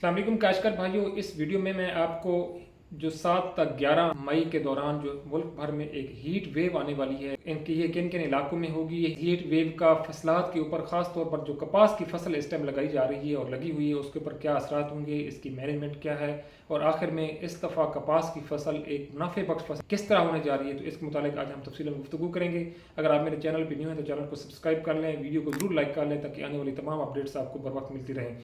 अस्सलाम वालेकुम काश्तकार भाइयों, इस वीडियो में मैं आपको जो 7 तक 11 मई के दौरान जो मुल्क भर में एक हीट वेव आने वाली है, इनकी ये किन किन इलाकों में होगी। ये हीट वेव का फसलात के ऊपर, ख़ास तौर पर जो कपास की फसल इस टाइम लगाई जा रही है और लगी हुई है, उसके ऊपर क्या असरात होंगे, इसकी मैनेजमेंट क्या है और आखिर में इस दफ़ा कपास की फसल एक मुनाफे बख्श फसल किस तरह होने जा रही है। तो इसके मुतालिक आज हम तफसीलन गुफ्तगू करेंगे। अगर आप मेरे चैनल पर न्यू हैं तो चैनल को सब्सक्राइब कर लें, वीडियो को ज़रूर लाइक कर लें ताकि आने वाली तमाम अपडेट्स आपको बर वक्त मिलती रहें।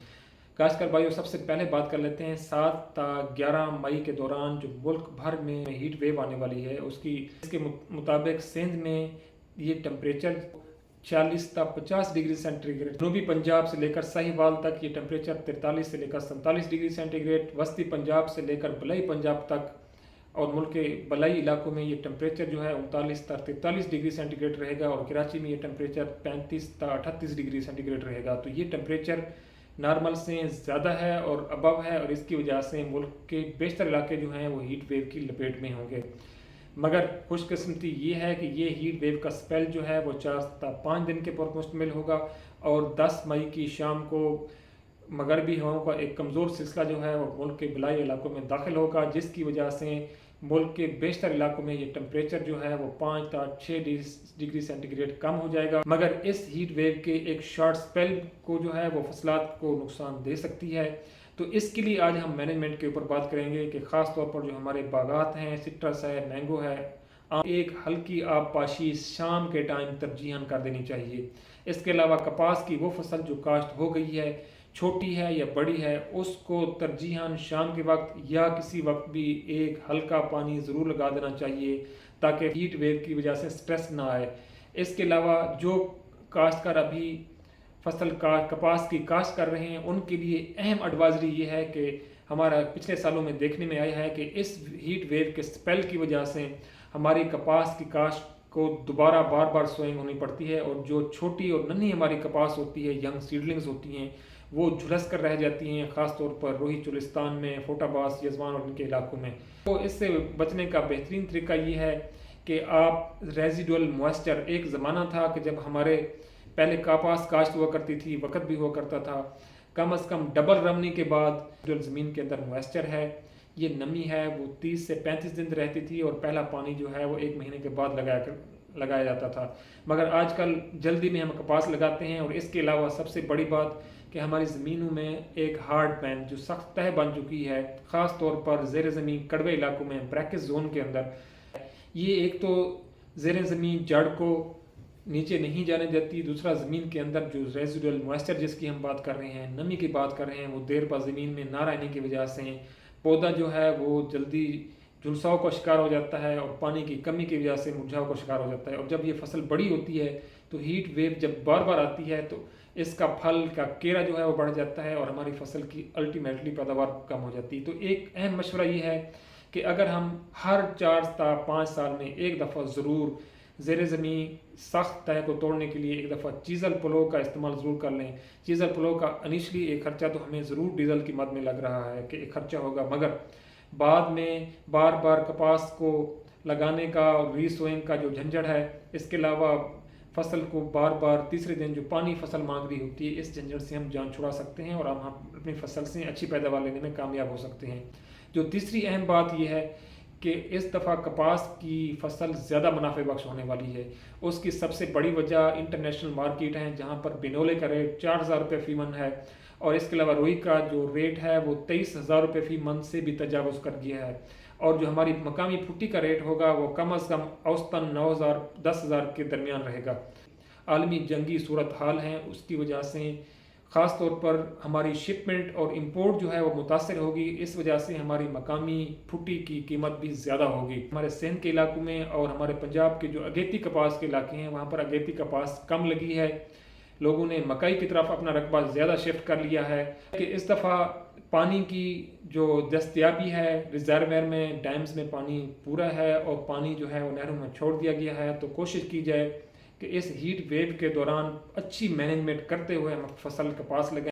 खासकर भाइयों, सबसे पहले बात कर लेते हैं 7 ता 11 मई के दौरान जो मुल्क भर में हीट वेव आने वाली है उसकी। इसके मुताबिक सिंध में ये टेम्परेचर 40 ता 50 डिग्री सेंटीग्रेड, जनूबी पंजाब से लेकर साहिवाल तक ये टेम्परेचर 43 से लेकर 47 डिग्री सेंटीग्रेड, वस्ती पंजाब से लेकर बलई पंजाब तक और मुल्क के बलाई इलाकों में ये टेम्परेचर जो है 39 ता 43 डिग्री सेंटीग्रेड रहेगा और कराची में ये टेम्परेचर 35 ता 38 डिग्री सेंटीग्रेड रहेगा। तो ये टेम्परेचर नॉर्मल से ज़्यादा है और अबव है और इसकी वजह से मुल्क के बेशतर इलाके जो हैं वो हीट वेव की लपेट में होंगे। मगर खुशकिस्मती ये है कि ये हीट वेव का स्पेल जो है वो 4 ता 5 दिन के पर मुश्तमिल होगा और 10 मई की शाम को मगरबी हवाओं का एक कमज़ोर सिलसिला जो है वो मुल्क के बलाई इलाकों में दाखिल होगा, जिसकी वजह से मुल्क के बेशतर इलाकों में ये टेम्परेचर जो है वो 5 ता 6 डिग्री सेंटीग्रेड कम हो जाएगा। मगर इस हीट वेव के एक शॉर्ट स्पेल को जो है वो फसलात को नुकसान दे सकती है। तो इसके लिए आज हम मैनेजमेंट के ऊपर बात करेंगे कि ख़ास तौर पर जो हमारे बागात हैं, सिट्रस है, मैंगो है, एक हल्की आबपाशी शाम के टाइम तरजीहन कर देनी चाहिए। इसके अलावा कपास की वो फसल जो काश्त हो गई है, छोटी है या बड़ी है, उसको तरजीहन शाम के वक्त या किसी वक्त भी एक हल्का पानी ज़रूर लगा देना चाहिए ताकि हीट वेव की वजह से स्ट्रेस ना आए। इसके अलावा जो काश्तकार अभी फसल का कपास की काश्त कर रहे हैं उनके लिए अहम एडवाइजरी ये है कि हमारा पिछले सालों में देखने में आया है कि इस हीट वेव के स्पेल की वजह से हमारी कपास की काश्त को दोबारा बार बार सोइंग होनी पड़ती है और जो छोटी और नन्ही हमारी कपास होती है, यंग सीडलिंग्स होती हैं, वो झुलस कर रह जाती हैं, ख़ास तौर पर रोही चुलिस्तान में, फोटाबास, यजमान और इनके इलाकों में। तो इससे बचने का बेहतरीन तरीका ये है कि आप रेजिडुअल मॉइस्चर, एक ज़माना था कि जब हमारे पहले कपास काश्त हुआ करती थी, वक़्त भी हुआ करता था, कम से कम डबल रमनी के बाद जो ज़मीन के अंदर मॉइस्चर है, ये नमी है, वो 30 से 35 दिन रहती थी और पहला पानी जो है वो 1 महीने के बाद लगाया जाता था। मगर आजकल जल्दी में हम कपास लगाते हैं और इसके अलावा सबसे बड़ी बात कि हमारी ज़मीनों में एक हार्ड पैन जो सख्त तह बन चुकी है, ख़ास तौर पर ज़ेर ज़मीन कड़वे इलाकों में, ब्रैकेट जोन के अंदर, ये एक तो ज़ेर ज़मीन जड़ को नीचे नहीं जाने देती, दूसरा ज़मीन के अंदर जो रेजिडुअल मॉइस्चर जिसकी हम बात कर रहे हैं, नमी की बात कर रहे हैं, वो देर पर ज़मीन में ना रहने की वजह से पौधा जो है वो जल्दी झुलसाव का शिकार हो जाता है और पानी की कमी की वजह से मुरझाव का शिकार हो जाता है। और जब ये फसल बड़ी होती है तो हीट वेव जब बार बार आती है तो इसका फल का केरा जो है वो बढ़ जाता है और हमारी फसल की अल्टीमेटली पैदावार कम हो जाती है। तो एक अहम मशवरा ये है कि अगर हम हर 4 ता 5 साल में एक दफ़ा ज़रूर ज़ेर ज़मीन सख्त तह को तोड़ने के लिए एक दफ़ा चीज़ल प्लो का इस्तेमाल ज़रूर कर लें। चीज़ल प्लो का इनिशली एक खर्चा तो हमें ज़रूर डीजल की मद में लग रहा है कि एक खर्चा होगा, मगर बाद में बार बार कपास को लगाने का और रीसोइंग का जो झंझट है, इसके अलावा फसल को बार बार तीसरे दिन जो पानी फसल मांग रही होती है, इस झंझट से हम जान छुड़ा सकते हैं और हम अपनी फसल से अच्छी पैदावार लेने में कामयाब हो सकते हैं। जो तीसरी अहम बात यह है कि इस दफ़ा कपास की फसल ज़्यादा मुनाफे बख्श होने वाली है। उसकी सबसे बड़ी वजह इंटरनेशनल मार्केट है, जहाँ पर बिनोले का रेट 4000 रुपये फ़ी मन है और इसके अलावा रुई का जो रेट है वो 23,000 रुपये फ़ी मन से भी तजावुज़ कर गया है। और जो हमारी मकामी फुट्टी का रेट होगा वो कम से कम औसतन 9,000 10,000 के दरमियान रहेगा। आलमी जंगी सूरत हाल है, उसकी वजह से ख़ास तौर पर हमारी शिपमेंट और इंपोर्ट जो है वो मुतासर होगी। इस वजह से हमारी मकामी फुट्टी की कीमत भी ज़्यादा होगी। हमारे सिंध के इलाकों में और हमारे पंजाब के जो अगेती कपास के इलाके हैं, वहाँ पर अगेती कपास कम लगी है। लोगों ने मकई की तरफ अपना रकबा ज़्यादा शिफ्ट कर लिया है कि इस दफ़ा पानी की जो दस्तयाबी है, रिजर्वेयर में, डैम्स में पानी पूरा है और पानी जो है वो नहरों में छोड़ दिया गया है। तो कोशिश की जाए कि इस हीट वेव के दौरान अच्छी मैनेजमेंट करते हुए हम फसल कपास लगाएं।